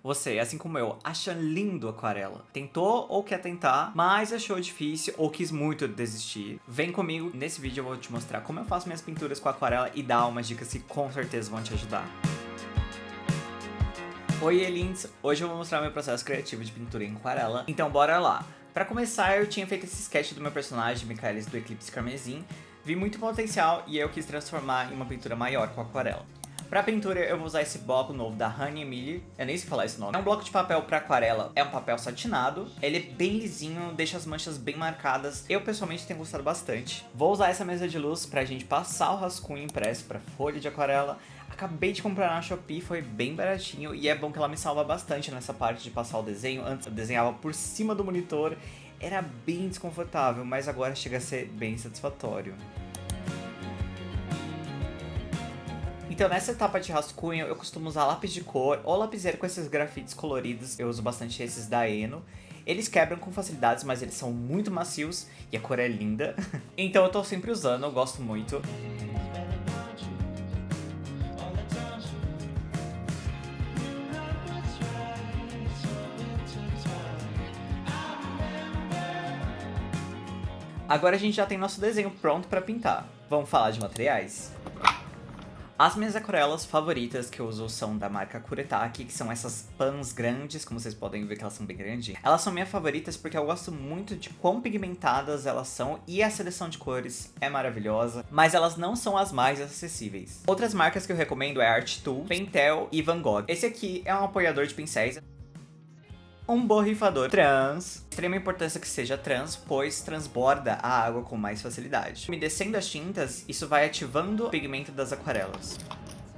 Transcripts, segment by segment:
você, assim como eu, acha lindo aquarela, tentou ou quer tentar, mas achou difícil ou quis muito desistir, vem comigo. Nesse vídeo eu vou te mostrar como eu faço minhas pinturas com aquarela e dar umas dicas que com certeza vão te ajudar. Oi, lindos! Hoje eu vou mostrar meu processo criativo de pintura em aquarela, então bora lá! Pra começar, eu tinha feito esse sketch do meu personagem, Michaelis do Eclipse Carmesim, vi muito potencial e eu quis transformar em uma pintura maior com aquarela. Pra pintura, eu vou usar esse bloco novo da Honey Miller, eu nem sei falar esse nome. É um bloco de papel pra aquarela, é um papel satinado, ele é bem lisinho, deixa as manchas bem marcadas, eu pessoalmente tenho gostado bastante. Vou usar essa mesa de luz pra gente passar o rascunho impresso pra folha de aquarela. Acabei de comprar na Shopee, foi bem baratinho e é bom que ela me salva bastante nessa parte de passar o desenho. Antes eu desenhava por cima do monitor, era bem desconfortável, mas agora chega a ser bem satisfatório. Então nessa etapa de rascunho eu costumo usar lápis de cor ou lapiseira com esses grafites coloridos, eu uso bastante esses da Eno. Eles quebram com facilidades, mas eles são muito macios e a cor é linda. Então eu tô sempre usando, eu gosto muito. Agora a gente já tem nosso desenho pronto para pintar. Vamos falar de materiais? As minhas aquarelas favoritas que eu uso são da marca Kuretake, que são essas pans grandes, como vocês podem ver que elas são bem grandes. Elas são minhas favoritas porque eu gosto muito de quão pigmentadas elas são e a seleção de cores é maravilhosa, mas elas não são as mais acessíveis. Outras marcas que eu recomendo é Art Tool, Pentel e Van Gogh. Esse aqui é um apoiador de pincéis. Um borrifador trans, extrema importância que seja trans, pois transborda a água com mais facilidade. Umedecendo as tintas, isso vai ativando o pigmento das aquarelas.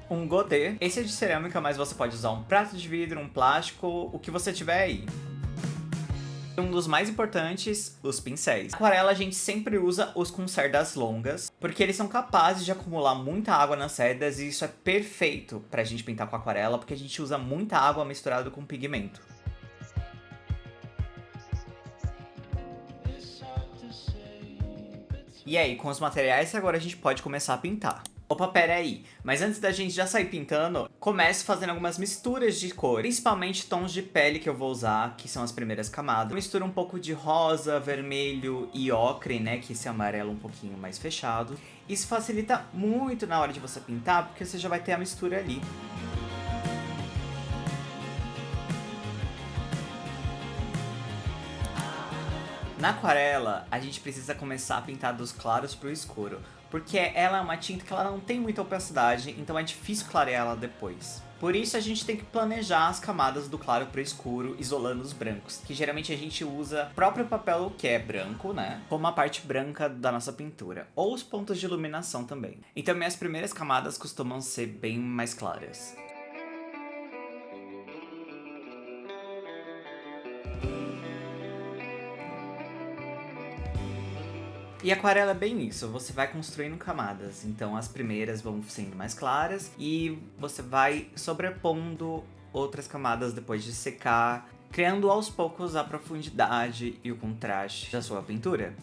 Um godê, esse é de cerâmica, mas você pode usar um prato de vidro, um plástico, o que você tiver aí. Um dos mais importantes, os pincéis. Aquarela a gente sempre usa os com cerdas longas, porque eles são capazes de acumular muita água nas cerdas e isso é perfeito pra gente pintar com aquarela, porque a gente usa muita água misturada com pigmento. E aí, com os materiais, agora a gente pode começar a pintar. Opa, pera aí, mas antes da gente já sair pintando, comece fazendo algumas misturas de cor, principalmente tons de pele que eu vou usar, que são as primeiras camadas. Mistura um pouco de rosa, vermelho e ocre, né, que esse amarelo um pouquinho mais fechado. Isso facilita muito na hora de você pintar, porque você já vai ter a mistura ali. Na aquarela, a gente precisa começar a pintar dos claros pro escuro, porque ela é uma tinta que ela não tem muita opacidade, então é difícil clarear ela depois. Por isso a gente tem que planejar as camadas do claro pro escuro, isolando os brancos, que geralmente a gente usa o próprio papel que é branco, né, como a parte branca da nossa pintura, ou os pontos de iluminação também. Então minhas primeiras camadas costumam ser bem mais claras. E aquarela é bem isso, você vai construindo camadas, então as primeiras vão sendo mais claras e você vai sobrepondo outras camadas depois de secar, criando aos poucos a profundidade e o contraste da sua pintura.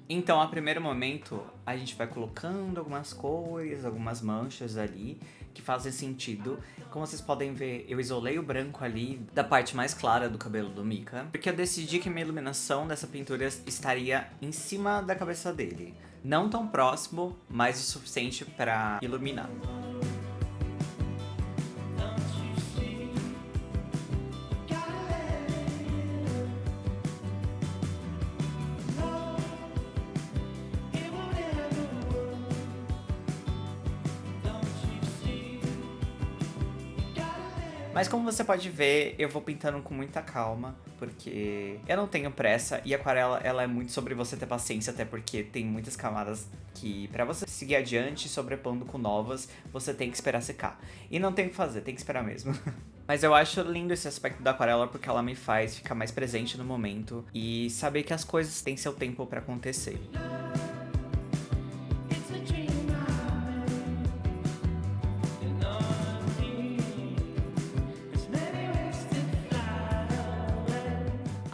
Então, a primeiro momento, a gente vai colocando algumas cores, algumas manchas ali, que fazem sentido. Como vocês podem ver, eu isolei o branco ali da parte mais clara do cabelo do Mika, porque eu decidi que a minha iluminação dessa pintura estaria em cima da cabeça dele. Não tão próximo, mas o suficiente para iluminar. Mas como você pode ver, eu vou pintando com muita calma, porque eu não tenho pressa e a aquarela ela é muito sobre você ter paciência, até porque tem muitas camadas que pra você seguir adiante, sobrepondo com novas, você tem que esperar secar. E não tem o que fazer, tem que esperar mesmo. Mas eu acho lindo esse aspecto da aquarela porque ela me faz ficar mais presente no momento e saber que as coisas têm seu tempo pra acontecer.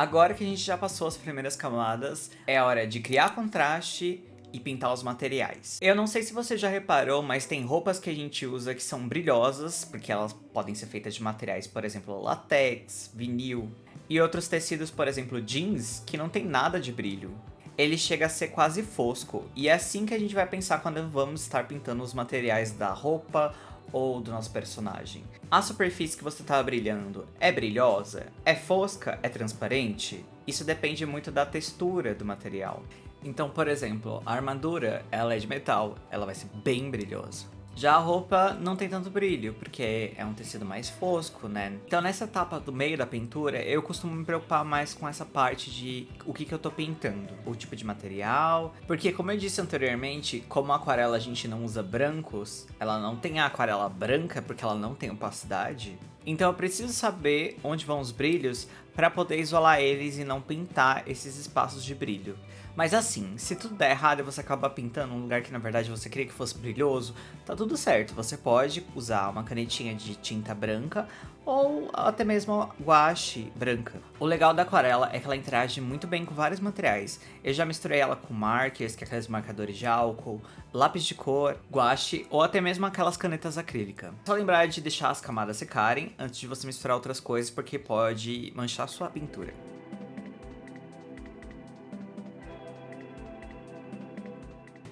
Agora que a gente já passou as primeiras camadas, é hora de criar contraste e pintar os materiais. Eu não sei se você já reparou, mas tem roupas que a gente usa que são brilhosas, porque elas podem ser feitas de materiais, por exemplo, latex, vinil, e outros tecidos, por exemplo, jeans, que não tem nada de brilho. Ele chega a ser quase fosco, e é assim que a gente vai pensar quando vamos estar pintando os materiais da roupa ou do nosso personagem. A superfície que você está brilhando é brilhosa? É fosca? É transparente? Isso depende muito da textura do material. Então, por exemplo, a armadura, ela é de metal, ela vai ser bem brilhosa. Já a roupa não tem tanto brilho, porque é um tecido mais fosco, né? Então nessa etapa do meio da pintura, eu costumo me preocupar mais com essa parte de o que eu tô pintando, o tipo de material. Porque como eu disse anteriormente, como a aquarela a gente não usa brancos, ela não tem a aquarela branca porque ela não tem opacidade. Então eu preciso saber onde vão os brilhos para poder isolar eles e não pintar esses espaços de brilho. Mas assim, se tudo der errado e você acabar pintando um lugar que na verdade você queria que fosse brilhoso, tá tudo certo. Você pode usar uma canetinha de tinta branca ou até mesmo guache branca. O legal da aquarela é que ela interage muito bem com vários materiais. Eu já misturei ela com markers, que é aqueles marcadores de álcool, lápis de cor, guache ou até mesmo aquelas canetas acrílicas. Só lembrar de deixar as camadas secarem antes de você misturar outras coisas, porque pode manchar sua pintura.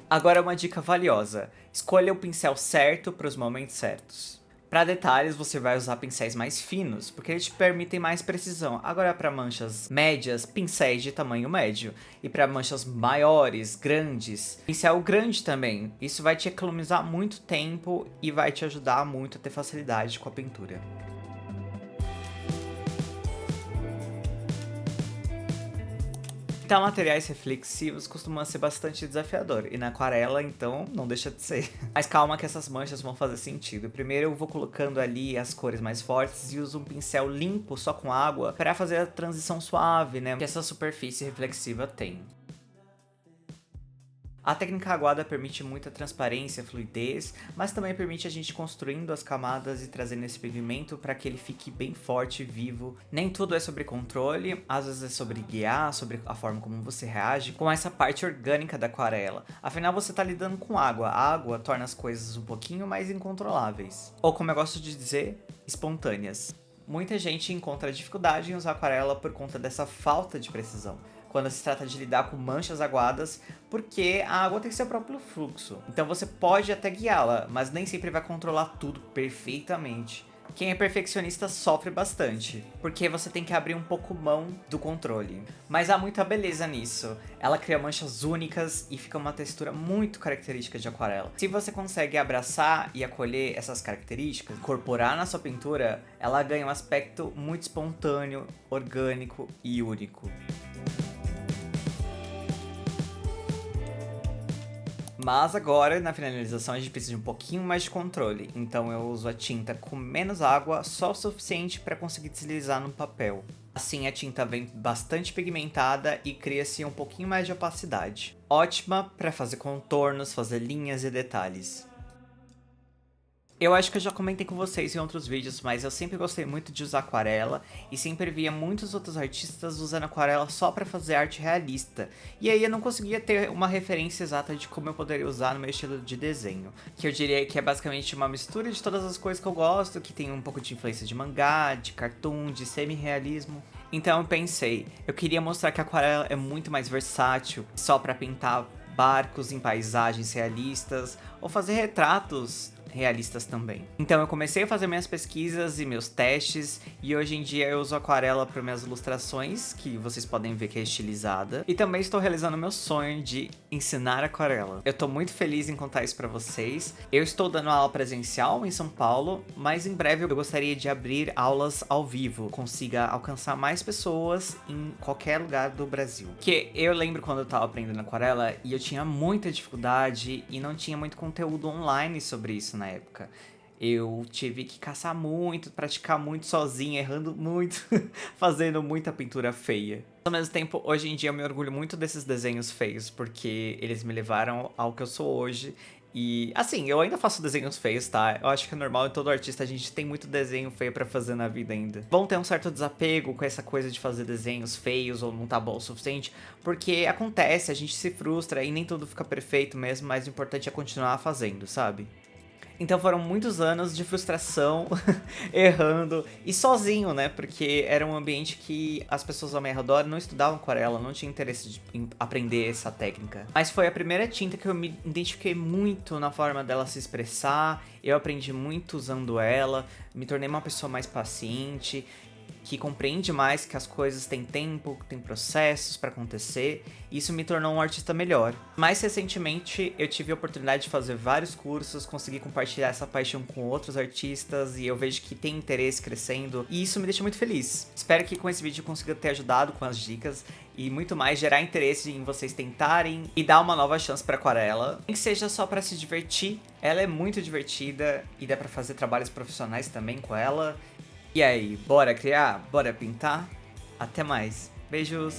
Agora uma dica valiosa: escolha o pincel certo para os momentos certos. Para detalhes, você vai usar pincéis mais finos, porque eles te permitem mais precisão. Agora, para manchas médias, pincéis de tamanho médio. E para manchas maiores, grandes, pincel grande também. Isso vai te economizar muito tempo e vai te ajudar muito a ter facilidade com a pintura. Pintar materiais reflexivos costuma ser bastante desafiador, e na aquarela, então, não deixa de ser. Mas calma que essas manchas vão fazer sentido. Primeiro eu vou colocando ali as cores mais fortes e uso um pincel limpo, só com água, para fazer a transição suave, né, que essa superfície reflexiva tem. A técnica aguada permite muita transparência, fluidez, mas também permite a gente construindo as camadas e trazendo esse pigmento para que ele fique bem forte e vivo. Nem tudo é sobre controle, às vezes é sobre guiar, sobre a forma como você reage com essa parte orgânica da aquarela. Afinal, você está lidando com água. A água torna as coisas um pouquinho mais incontroláveis. Ou como eu gosto de dizer, espontâneas. Muita gente encontra dificuldade em usar aquarela por conta dessa falta de precisão, quando se trata de lidar com manchas aguadas, porque a água tem seu próprio fluxo. Então você pode até guiá-la, mas nem sempre vai controlar tudo perfeitamente. Quem é perfeccionista sofre bastante, porque você tem que abrir um pouco mão do controle. Mas há muita beleza nisso. Ela cria manchas únicas e fica uma textura muito característica de aquarela. Se você consegue abraçar e acolher essas características, incorporar na sua pintura, ela ganha um aspecto muito espontâneo, orgânico e único. Mas agora, na finalização, a gente precisa de um pouquinho mais de controle. Então eu uso a tinta com menos água, só o suficiente para conseguir deslizar no papel. Assim a tinta vem bastante pigmentada e cria-se um pouquinho mais de opacidade. Ótima para fazer contornos, fazer linhas e detalhes. Eu acho que eu já comentei com vocês em outros vídeos, mas eu sempre gostei muito de usar aquarela e sempre via muitos outros artistas usando aquarela só pra fazer arte realista. E aí eu não conseguia ter uma referência exata de como eu poderia usar no meu estilo de desenho, que eu diria que é basicamente uma mistura de todas as coisas que eu gosto, que tem um pouco de influência de mangá, de cartoon, de semi-realismo. Então eu pensei, eu queria mostrar que a aquarela é muito mais versátil, só pra pintar barcos em paisagens realistas ou fazer retratos realistas também. Então eu comecei a fazer minhas pesquisas e meus testes, e hoje em dia eu uso aquarela para minhas ilustrações, que vocês podem ver que é estilizada, e também estou realizando meu sonho de ensinar aquarela. Eu tô muito feliz em contar isso para vocês. Eu estou dando aula presencial em São Paulo, mas em breve eu gostaria de abrir aulas ao vivo, consiga alcançar mais pessoas em qualquer lugar do Brasil. Que eu lembro quando eu tava aprendendo aquarela e eu tinha muita dificuldade e não tinha muito conteúdo online sobre isso na época. Eu tive que caçar muito, praticar muito sozinho, errando muito, fazendo muita pintura feia. Ao mesmo tempo, hoje em dia eu me orgulho muito desses desenhos feios, porque eles me levaram ao que eu sou hoje, E, assim, eu ainda faço desenhos feios, tá? Eu acho que é normal em todo artista, a gente tem muito desenho feio pra fazer na vida ainda. Vão ter um certo desapego com essa coisa de fazer desenhos feios ou não tá bom o suficiente, porque acontece, a gente se frustra e nem tudo fica perfeito mesmo, mas o importante é continuar fazendo, sabe? Então foram muitos anos de frustração, errando e sozinho, né? Porque era um ambiente que as pessoas ao meu redor não estudavam aquarela, não tinham interesse em aprender essa técnica. Mas foi a primeira tinta que eu me identifiquei muito na forma dela se expressar, eu aprendi muito usando ela, me tornei uma pessoa mais paciente, que compreende mais que as coisas têm tempo, têm processos para acontecer, e isso me tornou um artista melhor. Mais recentemente, eu tive a oportunidade de fazer vários cursos, consegui compartilhar essa paixão com outros artistas, e eu vejo que tem interesse crescendo, e isso me deixa muito feliz. Espero que com esse vídeo eu consiga ter ajudado com as dicas, e muito mais gerar interesse em vocês tentarem e dar uma nova chance para aquarela. Nem que seja só para se divertir, ela é muito divertida, e dá para fazer trabalhos profissionais também com ela. E aí, bora criar? Bora pintar? Até mais. Beijos!